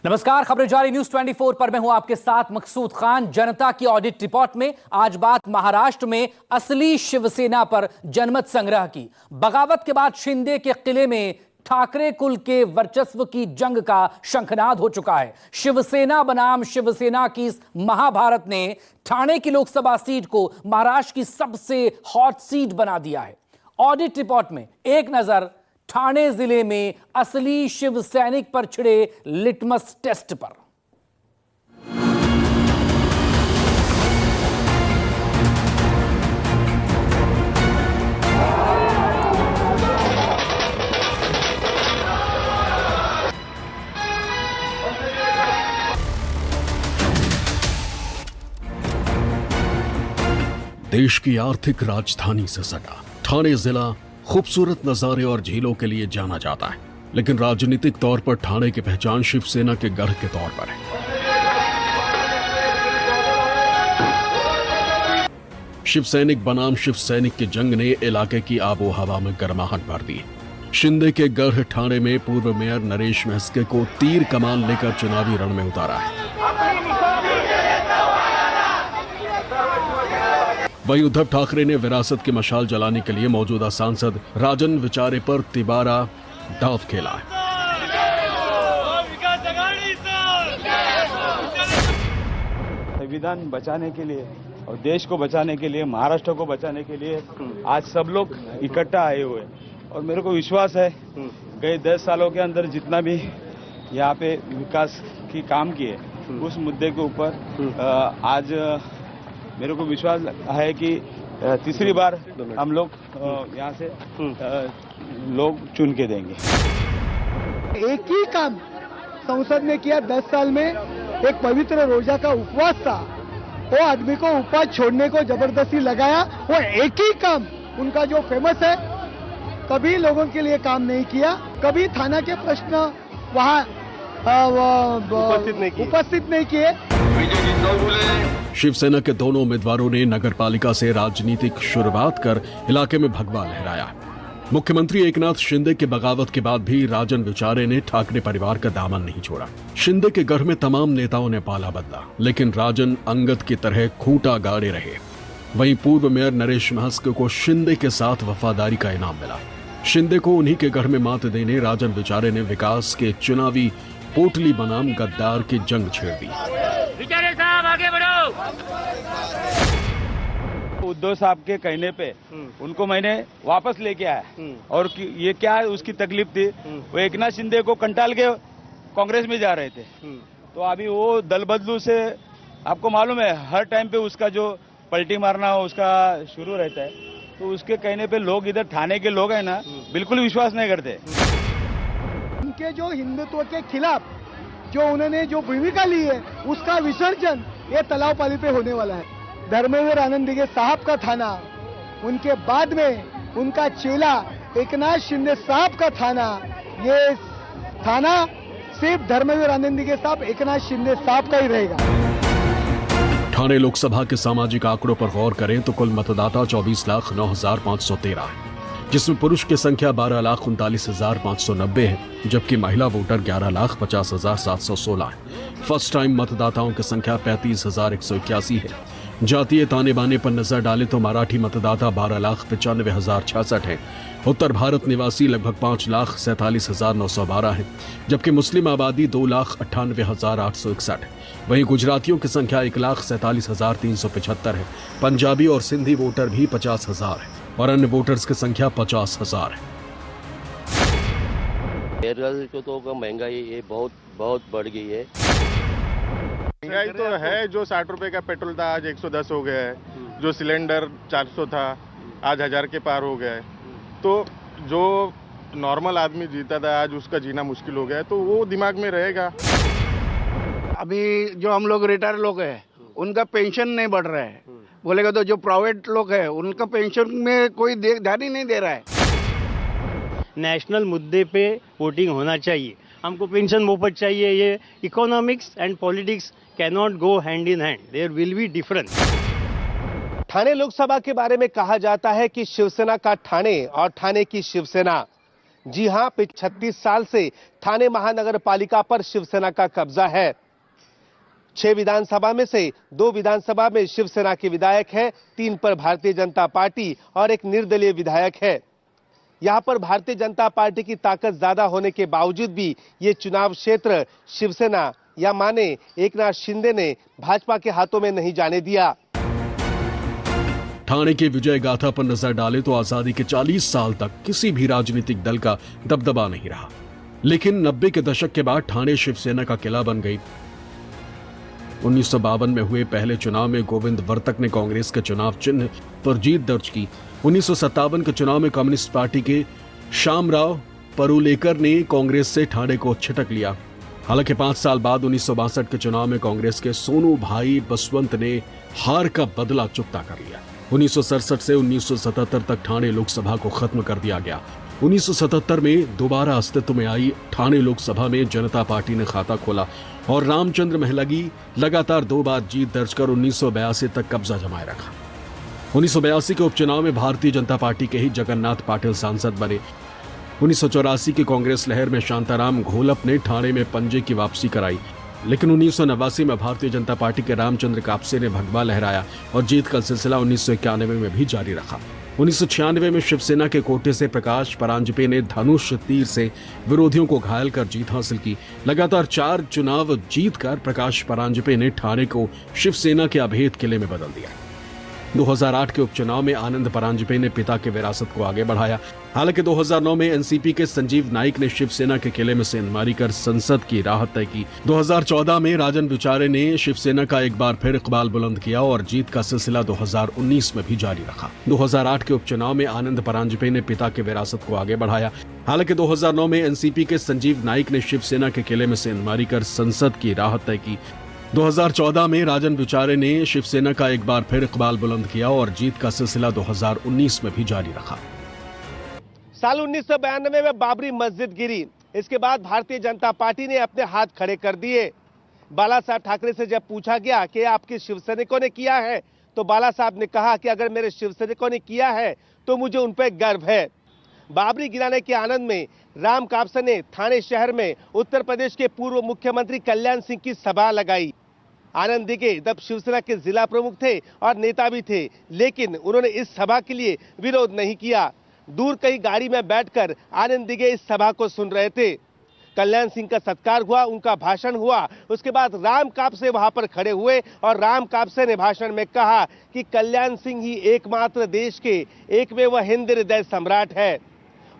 नमस्कार, खबरें जारी न्यूज 24 पर मैं हूं आपके साथ मकसूद खान। जनता की ऑडिट रिपोर्ट में आज बात महाराष्ट्र में असली शिवसेना पर जनमत संग्रह की। बगावत के बाद शिंदे के किले में ठाकरे कुल के वर्चस्व की जंग का शंखनाद हो चुका है। शिवसेना बनाम शिवसेना की इस महाभारत ने ठाणे की लोकसभा सीट को महाराष्ट्र की सबसे हॉट सीट बना दिया है। ऑडिट रिपोर्ट में एक नजर ठाणे जिले में असली शिव सैनिक पर छिड़े लिटमस टेस्ट पर। देश की आर्थिक राजधानी से सटा ठाणे जिला खूबसूरत नजारे और झीलों के लिए जाना जाता है, लेकिन राजनीतिक तौर पर ठाणे की पहचान शिवसेना के गढ़ के तौर पर है। शिवसैनिक बनाम शिवसैनिक की जंग ने इलाके की आबो हवा में गर्माहट भर दी। शिंदे के गढ़ ठाणे में पूर्व मेयर नरेश महस्के को तीर कमान लेकर चुनावी रण में उतारा है। वहीं उद्धव ठाकरे ने विरासत की मशाल जलाने के लिए मौजूदा सांसद राजन विचारे पर तिबारा दाव खेला है। संविधान बचाने के लिए और देश को बचाने के लिए, महाराष्ट्र को बचाने के लिए आज सब लोग इकट्ठा आए हुए हैं और मेरे को विश्वास है गए 10 सालों के अंदर जितना भी यहाँ पे विकास की काम किए उस मुद्दे के ऊपर आज मेरे को विश्वास है कि तीसरी बार हम लोग यहाँ से लोग चुन के देंगे। एक ही काम संसद ने किया 10 साल में, एक पवित्र रोजा का उपवास था। वो आदमी को उपवास छोड़ने को जबरदस्ती लगाया। वो एक ही काम उनका जो फेमस है, कभी लोगों के लिए काम नहीं किया, कभी थाना के प्रश्न वहाँ उपस्थित नहीं किए। शिवसेना के दोनों उम्मीदवारों ने नगरपालिका से राजनीतिक शुरुआत कर इलाके में भगवा लहराया। मुख्यमंत्री एकनाथ शिंदे के बगावत के बाद भी राजन विचारे ने ठाकरे परिवार का दामन नहीं छोड़ा। शिंदे के गढ़ में तमाम नेताओं ने पाला बदला, लेकिन राजन अंगद की तरह खूंटा गाड़े रहे। वहीं पूर्व मेयर नरेश महस्के को शिंदे के साथ वफादारी का इनाम मिला। शिंदे को उन्हीं के गढ़ में मात देने राजन विचारे ने विकास के चुनावी पोटली बनाम गद्दार की जंग छेड़ दी। विचारे साहब आगे बढ़ो। उद्धव साहब के कहने पे उनको मैंने वापस लेके आया और ये क्या उसकी तकलीफ थी, वो एकनाथ शिंदे को कंटाल के कांग्रेस में जा रहे थे। तो अभी वो दल बदलू से आपको मालूम है हर टाइम पे उसका जो पलटी मारना उसका शुरू रहता है, तो उसके कहने पे लोग इधर थाने के लोग हैं ना बिल्कुल विश्वास नहीं करते। उनके जो हिंदुत्व के खिलाफ जो उन्होंने जो भूमिका ली है उसका विसर्जन ये तालाब पाली पे होने वाला है। धर्मवीर आनंदीगे साहब का थाना, उनके बाद में उनका चेला एकनाथ शिंदे साहब का थाना, ये थाना सिर्फ धर्मवीर आनंदीगे साहब एकनाथ शिंदे साहब का ही रहेगा। ठाणे लोकसभा के सामाजिक आंकड़ों पर गौर करें तो कुल मतदाता 24,09,513 है, जिसमें पुरुष की संख्या 12,39,590 है, जबकि महिला वोटर 11,50,716 है। फर्स्ट टाइम मतदाताओं की संख्या 35,181 है। जातीय ताने बाने पर नजर डालें तो मराठी मतदाता 12,95,066 है। उत्तर भारत निवासी लगभग 5,47,912 है, जबकि मुस्लिम आबादी 2,98,861 है। वहीं गुजरातियों की संख्या 1,47,375 है। पंजाबी और सिंधी वोटर भी 50,000 है और अन्य वोटर्स की संख्या 50,000 है। तो महंगाई ये बहुत बढ़ गई है। महंगाई तो है, जो 60 रुपए का पेट्रोल था आज 110 हो गया है, जो सिलेंडर 400 था आज 1000 के पार हो गया है। तो जो नॉर्मल आदमी जीता था आज उसका जीना मुश्किल हो गया है, तो वो दिमाग में रहेगा। अभी जो हम लोग रिटायर लोग हैं उनका पेंशन नहीं बढ़ रहा है, बोलेगा तो जो प्राइवेट लोग हैं उनका पेंशन में कोई ध्यान ही नहीं दे रहा है। नेशनल मुद्दे पे वोटिंग होना चाहिए, हमको पेंशन मुफ्त चाहिए। ये economics and politics cannot go hand in hand, there will be difference. Thane Lok Sabha के बारे में कहा जाता है कि शिवसेना का ठाणे और ठाणे की शिवसेना जी हां, 36 साल से ठाणे महानगर पालिका पर शिवसेना का कब्जा है। 6 विधानसभा में से 2 विधानसभा में शिवसेना के विधायक हैं, 3 पर भारतीय जनता पार्टी और 1 निर्दलीय विधायक है। यहां पर भारतीय जनता पार्टी की ताकत ज्यादा होने के बावजूद भी ये चुनाव क्षेत्र शिवसेना या माने एकनाथ शिंदे ने भाजपा के हाथों में नहीं जाने दिया। ठाणे की विजय गाथा पर नजर डाले तो आजादी के 40 साल तक किसी भी राजनीतिक दल का दबदबा नहीं रहा, लेकिन 90 के दशक के बाद ठाणे शिवसेना का किला बन गई। 1952 में हुए पहले चुनाव में गोविंद वर्तक ने कांग्रेस के चुनाव चिन्ह पर जीत दर्ज की। 1957 के चुनाव में कम्युनिस्ट पार्टी के श्यामराव परुलेकर ने कांग्रेस से ठाणे को छिटक लिया। हालांकि 5 साल बाद 1962 के चुनाव में कांग्रेस के सोनू भाई बसवंत ने हार का बदला चुकता कर लिया। 1967 से 1977 तक ठाणे लोकसभा को खत्म कर दिया गया। 1977 में दोबारा अस्तित्व में आई ठाणे लोकसभा में जनता पार्टी ने खाता खोला और रामचंद्र महलगी लगातार 2 बार जीत दर्ज कर 1982 तक कब्जा जमाए रखा। 1982 के उपचुनाव में भारतीय जनता पार्टी के ही जगन्नाथ पाटिल सांसद बने। 1984 की कांग्रेस लहर में शांताराम घोलप ने ठाणे में पंजे की वापसी कराई, लेकिन 1989 में भारतीय जनता पार्टी के रामचंद्र कापसे ने भगवा लहराया और जीत का सिलसिला 1991 में भी जारी रखा। 1996 में शिवसेना के कोटे से प्रकाश परांजपे ने धनुष तीर से विरोधियों को घायल कर जीत हासिल की। लगातार 4 चुनाव जीतकर प्रकाश परांजपे ने ठाणे को शिवसेना के अभेद किले में बदल दिया। 2008 के उपचुनाव में आनंद परांजपे ने पिता के विरासत को आगे बढ़ाया। हालांकि 2009 में एनसीपी के संजीव नाइक ने शिवसेना के किले में सेंधमारी कर संसद की राह तय की। 2014 में राजन विचारे ने शिवसेना का एक बार फिर इकबाल बुलंद किया और जीत का सिलसिला 2019 में भी जारी रखा। 2008 के उपचुनाव में आनंद परांजपे ने पिता के विरासत को आगे बढ़ाया। हालांकि 2009 में एनसीपी के संजीव नाइक ने शिवसेना के किले में सेंधमारी कर संसद की राह तय की। 2014 में राजन विचारे ने शिवसेना का एक बार फिर इकबाल बुलंद किया और जीत का सिलसिला 2019 में भी जारी रखा। साल 1992 में बाबरी मस्जिद गिरी। इसके बाद भारतीय जनता पार्टी ने अपने हाथ खड़े कर दिए। बाला साहब ठाकरे से जब पूछा गया कि आपके शिव सैनिकों ने किया है, तो बाला साहब ने कहा कि अगर मेरे शिव सैनिकों ने किया है तो मुझे उन पर गर्व है। बाबरी गिराने के आनंद में राम कापसे ने ठाणे शहर में उत्तर प्रदेश के पूर्व मुख्यमंत्री कल्याण सिंह की सभा लगाई। आनंद दिघे तब शिवसेना के जिला प्रमुख थे और नेता भी थे, लेकिन उन्होंने इस सभा के लिए विरोध नहीं किया। दूर कहीं गाड़ी में बैठकर आनंद दिघे इस सभा को सुन रहे थे। कल्याण सिंह का सत्कार हुआ, उनका भाषण हुआ। उसके बाद राम कापसे वहां पर खड़े हुए और राम कापसे ने भाषण में कहा कि कल्याण सिंह ही एकमात्र देश के एकमेव हिंद हृदय सम्राट है।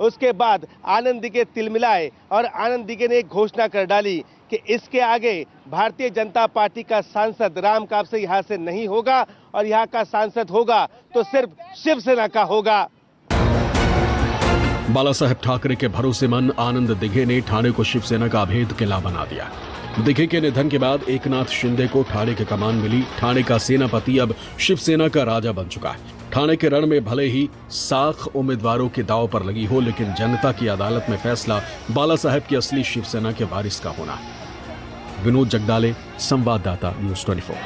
उसके बाद आनंद दिघे तिलमिलाए और आनंद दिघे ने एक घोषणा कर डाली कि इसके आगे भारतीय जनता पार्टी का सांसद राम कापसे यहां से नहीं होगा और यहां का सांसद होगा तो सिर्फ शिवसेना का होगा। बाला साहेब ठाकरे के भरोसेमंद आनंद दिघे ने ठाणे को शिवसेना का अभेद किला बना दिया। दिघे के निधन के बाद एकनाथ शिंदे को ठाणे की कमान मिली। ठाणे का सेनापति अब शिवसेना का राजा बन चुका है। ठाणे के रण में भले ही साख उम्मीदवारों के दांव पर लगी हो, लेकिन जनता की अदालत में फैसला बाला साहेब की असली शिवसेना के वारिस का होना है। विनोद जगदाले, संवाददाता, न्यूज़ 24।